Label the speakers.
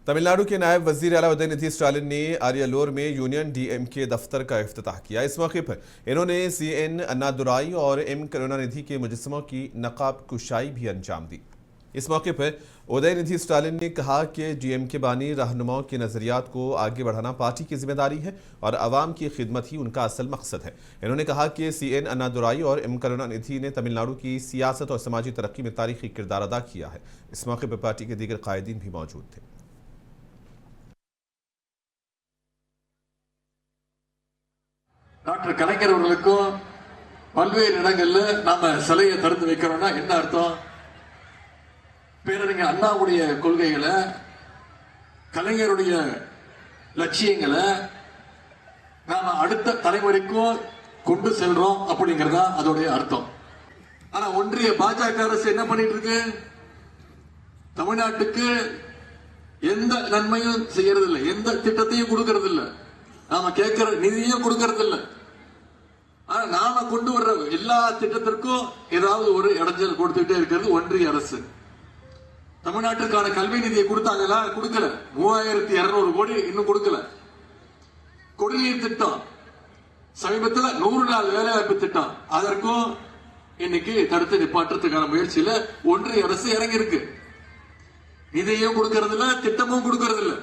Speaker 1: तमिलनाडु के नायब वजीर आला उदयनिधि स्टालिन ने आरियालोर में यूनियन डीएमके दफ्तर का इफ्तिताह किया। इस मौके पर इन्होंने सीएन अन्नादुराई और एम करुणानिधि के मुजस्समों की नकाब कुशाई भी अंजाम दी। इस मौके पर उदयनिधि स्टालिन ने कहा कि डीएमके बानी रहनुमाओं के नजरियात को आगे बढ़ाना पार्टी की जिम्मेदारी है और अवाम की खिदमत ही उनका असल मकसद है। इन्होंने कहा कि सीएन अन्नादुराई और एम करुणानिधि ने तमिलनाडु की सियासत और समाजी तरक्की में तारीखी किरदार अदा किया है। इस मौके पर पार्टी के दीगर कायदीन भी मौजूद थे।
Speaker 2: டாக்டர் கலைஞர் அவர்களுக்கும் பல்வேறு இடங்கள்ல நாம சிலையை திறந்து வைக்கிறோம்னா என்ன அர்த்தம்? பேரறிஞர் அண்ணாவுடைய கொள்கைகளை, கலைஞருடைய லட்சியங்களை நாம அடுத்த தலைமுறைக்கும் கொண்டு செல்றோம் அப்படிங்கறதா அதோடைய அர்த்தம். ஆனா ஒன்றிய பாஜக அரசு என்ன பண்ணிட்டு இருக்கு? தமிழ்நாட்டுக்கு எந்த நன்மையும் செய்யறது இல்லை, எந்த திட்டத்தையும் கொடுக்கறது இல்லை, நாம கேட்கிற நிதியும் கொடுக்கறது இல்லை. ஆனா நாம கொண்டு வர்ற எல்லா திட்டத்திற்கும் ஏதாவது ஒரு இடைஞ்சல் கொடுத்துட்டே இருக்கிறது ஒன்றிய அரசு. தமிழ்நாட்டுக்கான கல்வி நிதியை கொடுத்தாங்களா? கொடுக்கல. 3200 கோடி இன்னும் கொடுக்கல. குடிநீர் திட்டம், சமீபத்தில் 100 நாள் வேலைவாய்ப்பு திட்டம், அதற்கும் இன்னைக்கு தடுத்து நிப்பாட்டுறதுக்கான முயற்சியில ஒன்றிய அரசு இறங்கி இருக்கு. நிதியும் கொடுக்கறது இல்ல, திட்டமும் கொடுக்கறது இல்ல.